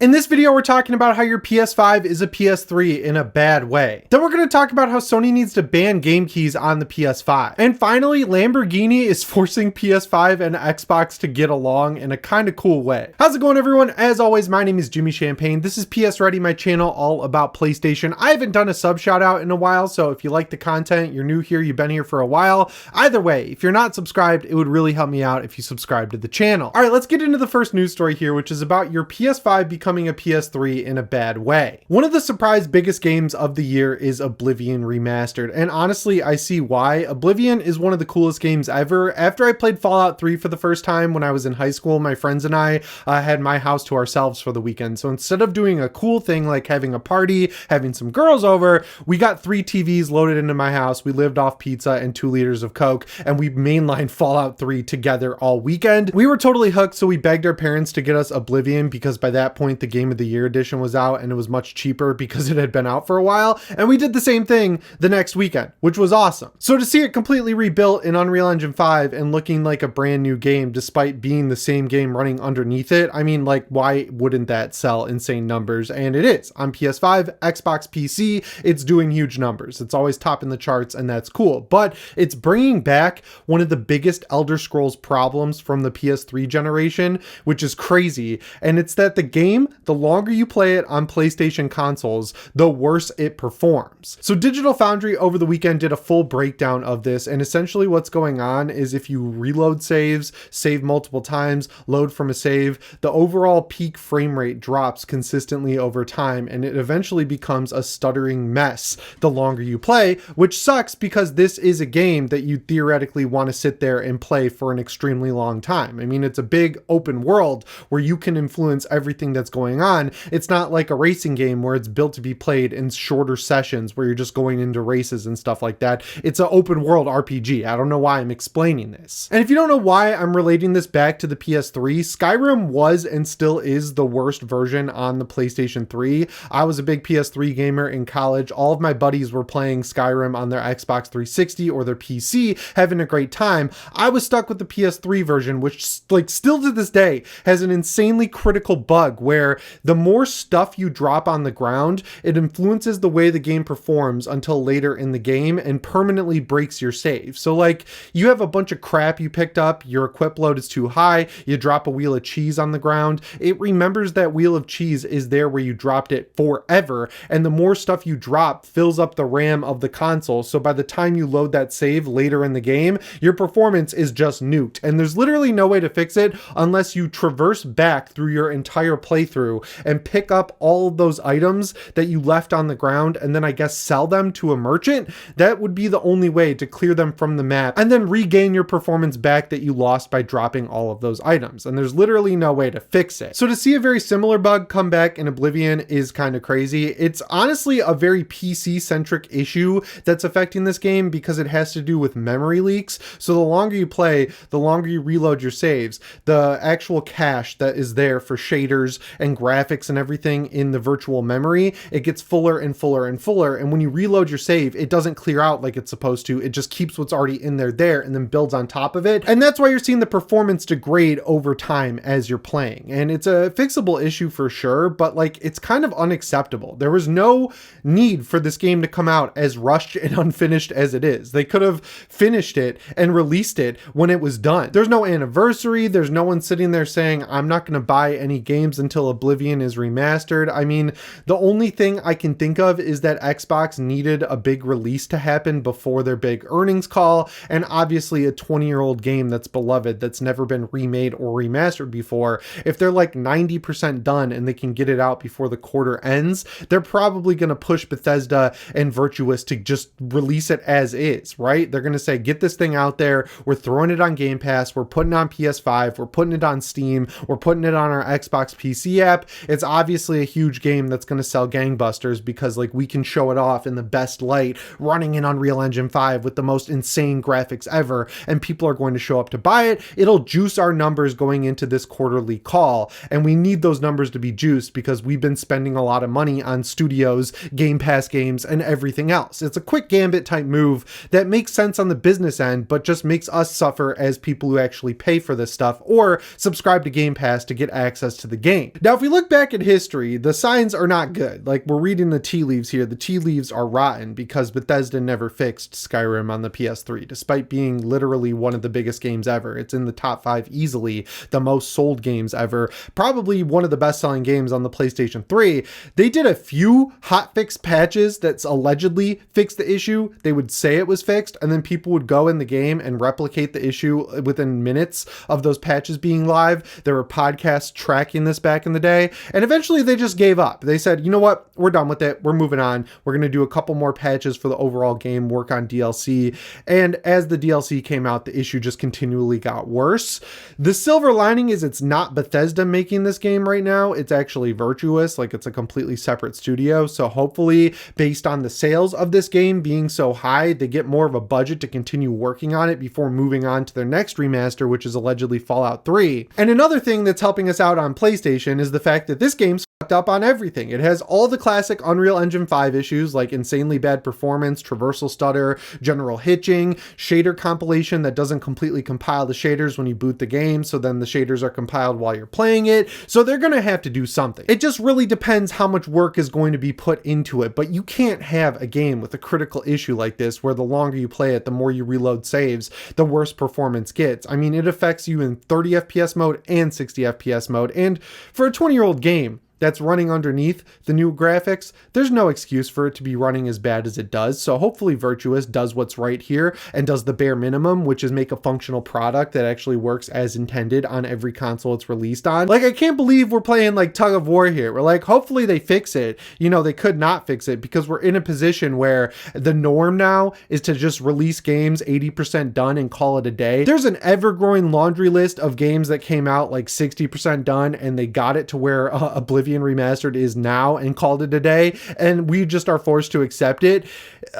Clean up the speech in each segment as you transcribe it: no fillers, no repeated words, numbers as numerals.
In this video, we're talking about how your PS5 is a PS3 in a bad way. Then we're going to talk about how Sony needs to ban game keys on the PS5. And finally, Lamborghini is forcing PS5 and Xbox to get along in a kind of cool way. How's it going, everyone? As always, my name is Jimmy Champagne. This is PSReady, my channel all about PlayStation. I haven't done a sub shout out in a while, so if you like the content, you're new here, you've been here for a while. Either way, if you're not subscribed, it would really help me out if you subscribe to the channel. All right, let's get into the first news story here, which is about your PS5 becoming a PS3 in a bad way. One of the surprise biggest games of the year is Oblivion Remastered, and honestly, I see why. Oblivion is one of the coolest games ever. After I played Fallout 3 for the first time when I was in high school, my friends and I had my house to ourselves for the weekend. So instead of doing a cool thing like having a party, having some girls over, we got 3 TVs loaded into my house. We lived off pizza and 2 liters of Coke, and we mainlined Fallout 3 together all weekend. We were totally hooked, so we begged our parents to get us Oblivion because by that point the Game of the Year edition was out and it was much cheaper because it had been out for a while, and we did the same thing the next weekend, which was awesome. So to see it completely rebuilt in Unreal Engine 5 and looking like a brand new game despite being the same game running underneath it, I mean, like, why wouldn't that sell insane numbers? And it is. On PS5, Xbox, PC, it's doing huge numbers. It's always topping the charts, and that's cool. But it's bringing back one of the biggest Elder Scrolls problems from the PS3 generation, which is crazy. And it's that the game, the longer you play it on PlayStation consoles, the worse it performs. So Digital Foundry over the weekend did a full breakdown of this, and essentially what's going on is if you reload saves, save multiple times, load from a save, the overall peak frame rate drops consistently over time, and it eventually becomes a stuttering mess the longer you play, which sucks because this is a game that you theoretically want to sit there and play for an extremely long time. I mean, it's a big open world where you can influence everything that's going on. It's not like a racing game where it's built to be played in shorter sessions where you're just going into races and stuff like that. It's an open world RPG. I don't know why I'm explaining this. And if you don't know why I'm relating this back to the PS3, Skyrim was and still is the worst version on the PlayStation 3. I was a big PS3 gamer in college. All of my buddies were playing Skyrim on their Xbox 360 or their PC, having a great time. I was stuck with the PS3 version, which like still to this day has an insanely critical bug where the more stuff you drop on the ground, it influences the way the game performs until later in the game and permanently breaks your save. So like you have a bunch of crap you picked up, your equip load is too high, you drop a wheel of cheese on the ground, it remembers that wheel of cheese is there where you dropped it forever, and the more stuff you drop fills up the RAM of the console, so by the time you load that save later in the game, your performance is just nuked, and there's literally no way to fix it unless you traverse back through your entire playthrough and pick up all of those items that you left on the ground and then I guess sell them to a merchant. That would be the only way to clear them from the map and then regain your performance back that you lost by dropping all of those items, and there's literally no way to fix it. So to see a very similar bug come back in Oblivion is kind of crazy. It's honestly a very PC centric issue that's affecting this game because it has to do with memory leaks. So the longer you play, the longer you reload your saves, the actual cache that is there for shaders and graphics and everything in the virtual memory, it gets fuller and fuller and fuller, and when you reload your save, it doesn't clear out like it's supposed to. It just keeps what's already in there and then builds on top of it, and that's why you're seeing the performance degrade over time as you're playing. And it's a fixable issue for sure, but like it's kind of unacceptable. There was no need for this game to come out as rushed and unfinished as it is. They could have finished it and released it when it was done. There's no anniversary, there's no one sitting there saying I'm not going to buy any games until Oblivion is remastered. I mean, the only thing I can think of is that Xbox needed a big release to happen before their big earnings call, and obviously a 20-year-old game that's beloved, that's never been remade or remastered before, if they're like 90% done and they can get it out before the quarter ends, they're probably going to push Bethesda and Virtuous to just release it as is, right? They're going to say, get this thing out there, we're throwing it on Game Pass, we're putting it on PS5, we're putting it on Steam, we're putting it on our Xbox PC app. It's obviously a huge game that's going to sell gangbusters because like we can show it off in the best light running in Unreal Engine 5 with the most insane graphics ever, and people are going to show up to buy it. It'll juice our numbers going into this quarterly call, and we need those numbers to be juiced because we've been spending a lot of money on studios, Game Pass games, and everything else. It's a quick gambit type move that makes sense on the business end, but just makes us suffer as people who actually pay for this stuff or subscribe to Game Pass to get access to the game. Now, Now, if we look back at history, the signs are not good. Like, we're reading the tea leaves here. The tea leaves are rotten because Bethesda never fixed Skyrim on the PS3, despite being literally one of the biggest games ever. It's in the top 5 easily, the most sold games ever, probably one of the best-selling games on the PlayStation 3. They did a few hotfix patches that's allegedly fixed the issue. They would say it was fixed, and then people would go in the game and replicate the issue within minutes of those patches being live. There were podcasts tracking this back in the day, and eventually they just gave up. They said, you know what, we're done with it, we're moving on, we're going to do a couple more patches for the overall game, work on DLC. And as the DLC came out, the issue just continually got worse. The silver lining is it's not Bethesda making this game right now, it's actually Virtuous. Like, it's a completely separate studio, so hopefully based on the sales of this game being so high, they get more of a budget to continue working on it before moving on to their next remaster, which is allegedly Fallout 3. And another thing that's helping us out on PlayStation is the fact that this game's fucked up on everything. It has all the classic Unreal Engine 5 issues, like insanely bad performance, traversal stutter, general hitching, shader compilation that doesn't completely compile the shaders when you boot the game, so then the shaders are compiled while you're playing it. So they're gonna have to do something. It just really depends how much work is going to be put into it, but you can't have a game with a critical issue like this where the longer you play it, the more you reload saves, the worse performance gets. I mean, it affects you in 30 FPS mode and 60 FPS mode, and for a 20-year-old game that's running underneath the new graphics, there's no excuse for it to be running as bad as it does. So hopefully Virtuous does what's right here and does the bare minimum, which is make a functional product that actually works as intended on every console it's released on. Like, I can't believe we're playing like tug of war here. We're like, hopefully they fix it. You know, they could not fix it because we're in a position where the norm now is to just release games 80% done and call it a day. There's an ever-growing laundry list of games that came out like 60% done and they got it to where Oblivion Remastered is now and called it a day, and we just are forced to accept it.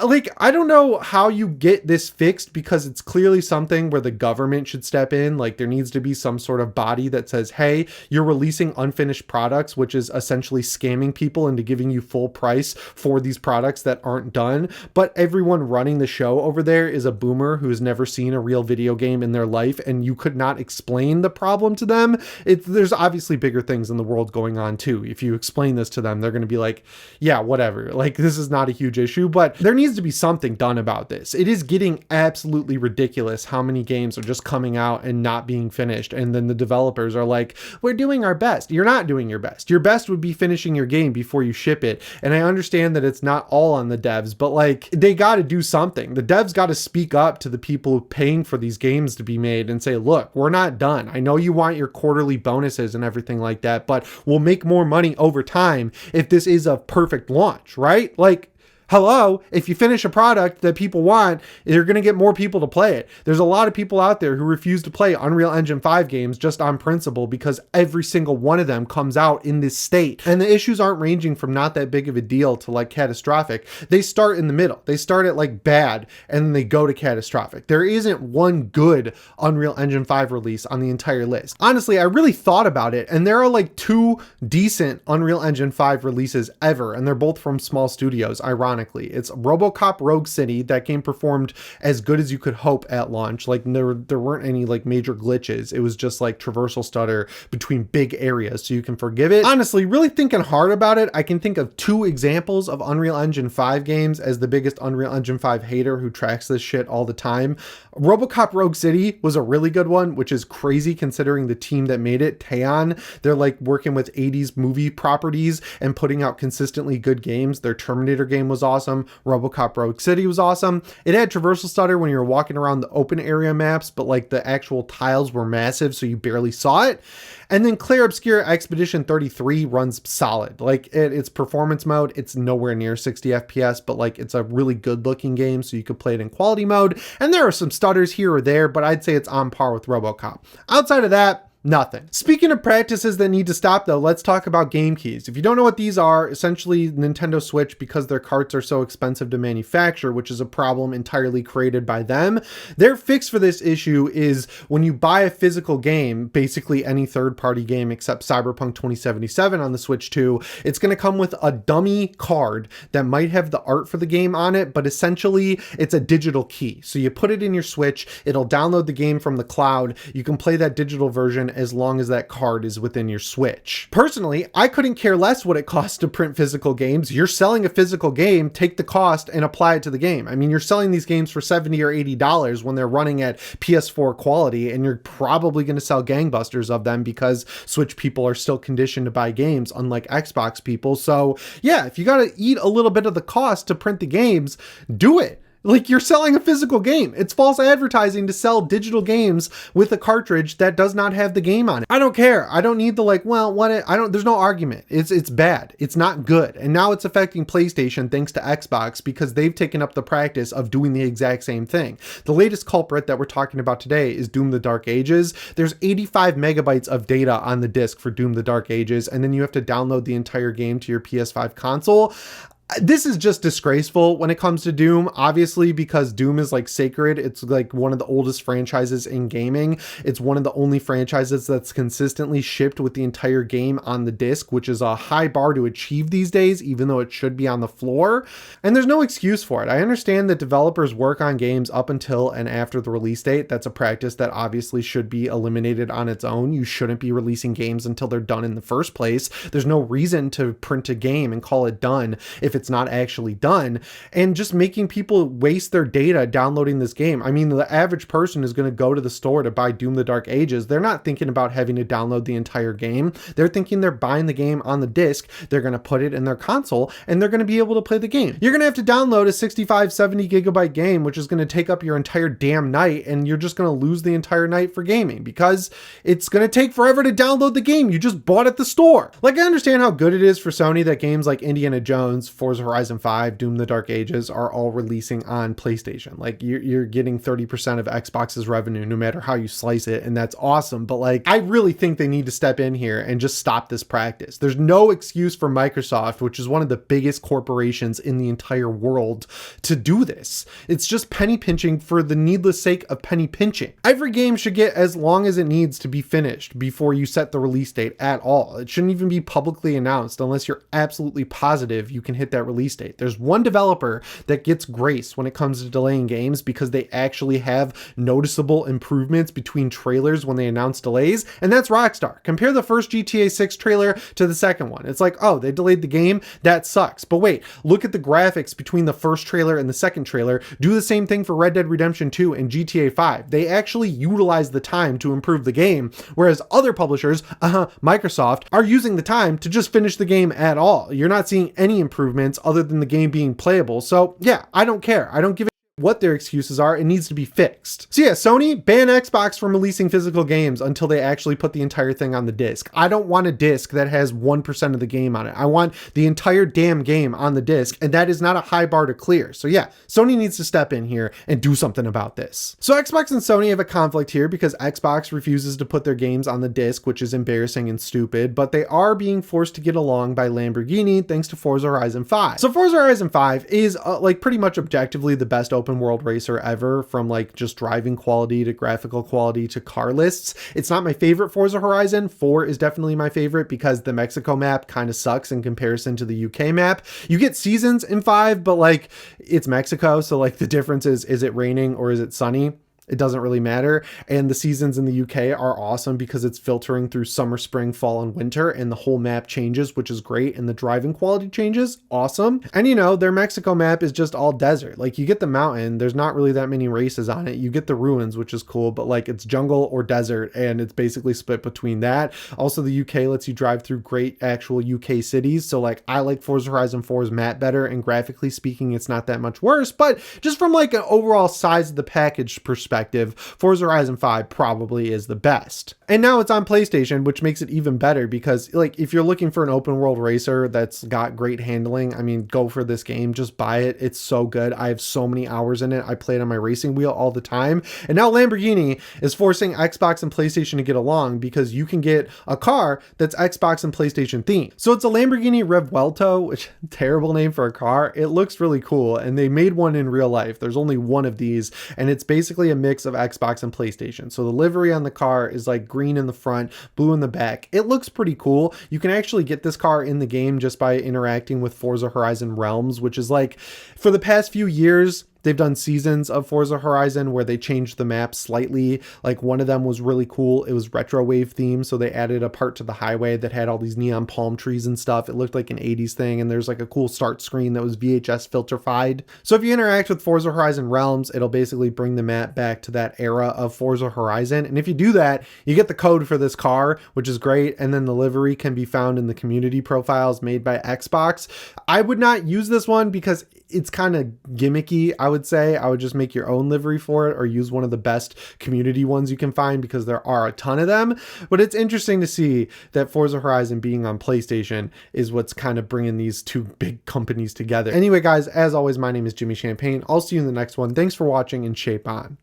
Like, I don't know how you get this fixed because it's clearly something where the government should step in. Like, there needs to be some sort of body that says, hey, you're releasing unfinished products, which is essentially scamming people into giving you full price for these products that aren't done. But everyone running the show over there is a boomer who has never seen a real video game in their life, and you could not explain the problem to them. There's obviously bigger things in the world going on too. If you explain this to them, they're going to be like, yeah, whatever. Like, this is not a huge issue, but there needs to be something done about this. It is getting absolutely ridiculous how many games are just coming out and not being finished. And then the developers are like, we're doing our best. You're not doing your best. Your best would be finishing your game before you ship it. And I understand that it's not all on the devs, but like, they got to do something. The devs got to speak up to the people paying for these games to be made and say, look, we're not done. I know you want your quarterly bonuses and everything like that, but we'll make more money over time if this is a perfect launch, right? Like, hello, if you finish a product that people want, you're going to get more people to play it. There's a lot of people out there who refuse to play Unreal Engine 5 games just on principle because every single one of them comes out in this state. And the issues aren't ranging from not that big of a deal to like catastrophic. They start in the middle. They start at like bad and then they go to catastrophic. There isn't one good Unreal Engine 5 release on the entire list. Honestly, I really thought about it, and there are like 2 decent Unreal Engine 5 releases ever, and they're both from small studios, ironically. It's RoboCop Rogue City. That game performed as good as you could hope at launch. Like, there weren't any like major glitches. It was just like traversal stutter between big areas, so you can forgive it. Honestly, really thinking hard about it, I can think of 2 examples of Unreal Engine 5 games as the biggest Unreal Engine 5 hater who tracks this shit all the time. RoboCop Rogue City was a really good one, which is crazy considering the team that made it, Teon. They're like working with 80s movie properties and putting out consistently good games. Their Terminator game was awesome. RoboCop Rogue City was awesome. It had traversal stutter when you were walking around the open area maps, but like the actual tiles were massive, so you barely saw it. And then Clair Obscur Expedition 33 runs solid. Like, its performance mode, it's nowhere near 60 FPS, but like, it's a really good looking game, so you could play it in quality mode. And there are some stutters here or there, but I'd say it's on par with RoboCop. Outside of that, nothing. Speaking of practices that need to stop though, let's talk about game keys. If you don't know what these are, essentially Nintendo Switch, because their carts are so expensive to manufacture, which is a problem entirely created by them, their fix for this issue is when you buy a physical game, basically any third-party game except Cyberpunk 2077 on the Switch 2, it's going to come with a dummy card that might have the art for the game on it, but essentially it's a digital key. So you put it in your Switch, it'll download the game from the cloud, you can play that digital version, as long as that card is within your Switch. Personally, I couldn't care less what it costs to print physical games. You're selling a physical game, take the cost and apply it to the game. I mean, you're selling these games for $70 or $80 when they're running at PS4 quality, and you're probably going to sell gangbusters of them because Switch people are still conditioned to buy games, unlike Xbox people. So yeah, if you got to eat a little bit of the cost to print the games, do it. Like, you're selling a physical game. It's false advertising to sell digital games with a cartridge that does not have the game on it. I don't care. I don't need the there's no argument. It's bad. It's not good. And now it's affecting PlayStation thanks to Xbox because they've taken up the practice of doing the exact same thing. The latest culprit that we're talking about today is Doom the Dark Ages. There's 85 megabytes of data on the disc for Doom the Dark Ages, and then you have to download the entire game to your PS5 console. This is just disgraceful when it comes to Doom, obviously, because Doom is like sacred. It's like one of the oldest franchises in gaming. It's one of the only franchises that's consistently shipped with the entire game on the disc, which is a high bar to achieve these days, even though it should be on the floor. And there's no excuse for it. I understand that developers work on games up until and after the release date. That's a practice that obviously should be eliminated on its own. You shouldn't be releasing games until they're done in the first place. There's no reason to print a game and call it done if it's not actually done, and just making people waste their data downloading this game. I mean, the average person is going to go to the store to buy Doom the Dark Ages. They're not thinking about having to download the entire game. They're thinking they're buying the game on the disc. They're going to put it in their console and they're going to be able to play the game. You're going to have to download a 65, 70 gigabyte game, which is going to take up your entire damn night, and you're just going to lose the entire night for gaming because it's going to take forever to download the game you just bought at the store. Like, I understand how good it is for Sony that games like Indiana Jones, Forza Horizon 5, Doom the Dark Ages are all releasing on PlayStation. Like, you're getting 30% of Xbox's revenue no matter how you slice it, and that's awesome. But like, I really think they need to step in here and just stop this practice. There's no excuse for Microsoft, which is one of the biggest corporations in the entire world, to do this. It's just penny pinching for the needless sake of penny pinching. Every game should get as long as it needs to be finished before you set the release date at all. It shouldn't even be publicly announced unless you're absolutely positive you can hit that release date. There's one developer that gets grace when it comes to delaying games because they actually have noticeable improvements between trailers when they announce delays, and that's Rockstar. Compare the first GTA 6 trailer to the second one. It's like, oh, they delayed the game? That sucks. But wait, look at the graphics between the first trailer and the second trailer. Do the same thing for Red Dead Redemption 2 and GTA 5. They actually utilize the time to improve the game, whereas other publishers, Microsoft, are using the time to just finish the game at all. You're not seeing any improvements other than the game being playable. So yeah, I don't care. I don't give a what their excuses are. It needs to be fixed. So yeah, Sony, ban Xbox from releasing physical games until they actually put the entire thing on the disc. I don't want a disc that has 1% of the game on it. I want the entire damn game on the disc, and that is not a high bar to clear. So yeah, Sony needs to step in here and do something about this. So Xbox and Sony have a conflict here because Xbox refuses to put their games on the disc, which is embarrassing and stupid, but they are being forced to get along by Lamborghini thanks to Forza Horizon 5. So Forza Horizon 5 is like pretty much objectively the best open world racer ever, from like just driving quality to graphical quality to car lists. It's not my favorite Forza Horizon. 4 is definitely my favorite because the Mexico map kind of sucks in comparison to the UK map. You get seasons in 5, but like it's Mexico, so like the difference is it raining or is it sunny? It doesn't really matter. And the seasons in the UK are awesome because it's filtering through summer, spring, fall, and winter, and the whole map changes, which is great. And the driving quality changes. Awesome. And you know, their Mexico map is just all desert. Like, you get the mountain, there's not really that many races on it. You get the ruins, which is cool, but like it's jungle or desert, and it's basically split between that. Also, the UK lets you drive through great actual UK cities. So like, I like Forza Horizon 4's map better, and graphically speaking, it's not that much worse, but just from like an overall size of the package perspective, Forza Horizon 5 probably is the best. And now it's on PlayStation, which makes it even better because like if you're looking for an open world racer that's got great handling, I mean, go for this game, just buy it. It's so good. I have so many hours in it. I play it on my racing wheel all the time. And now Lamborghini is forcing Xbox and PlayStation to get along because you can get a car that's Xbox and PlayStation themed. So it's a Lamborghini Revuelto, which terrible name for a car. It looks really cool, and they made one in real life. There's only one of these, and it's basically a mix of Xbox and PlayStation. So the livery on the car is like green in the front, blue in the back. It looks pretty cool. You can actually get this car in the game just by interacting with Forza Horizon Realms, which is like, for the past few years, They've done seasons of Forza Horizon where they changed the map slightly. Like one of them was really cool. It was retro wave themed, so they added a part to the highway that had all these neon palm trees and stuff. It looked like an 80s thing, and there's like a cool start screen that was VHS filterified. So if you interact with Forza Horizon Realms, it'll basically bring the map back to that era of Forza Horizon. And if you do that, you get the code for this car, which is great. And then the livery can be found in the community profiles made by Xbox. I would not use this one because it's kind of gimmicky, I would say. I would just make your own livery for it or use one of the best community ones you can find because there are a ton of them. But it's interesting to see that Forza Horizon being on PlayStation is what's kind of bringing these two big companies together. Anyway, guys, as always, my name is Jimmy Champagne. I'll see you in the next one. Thanks for watching and shape on.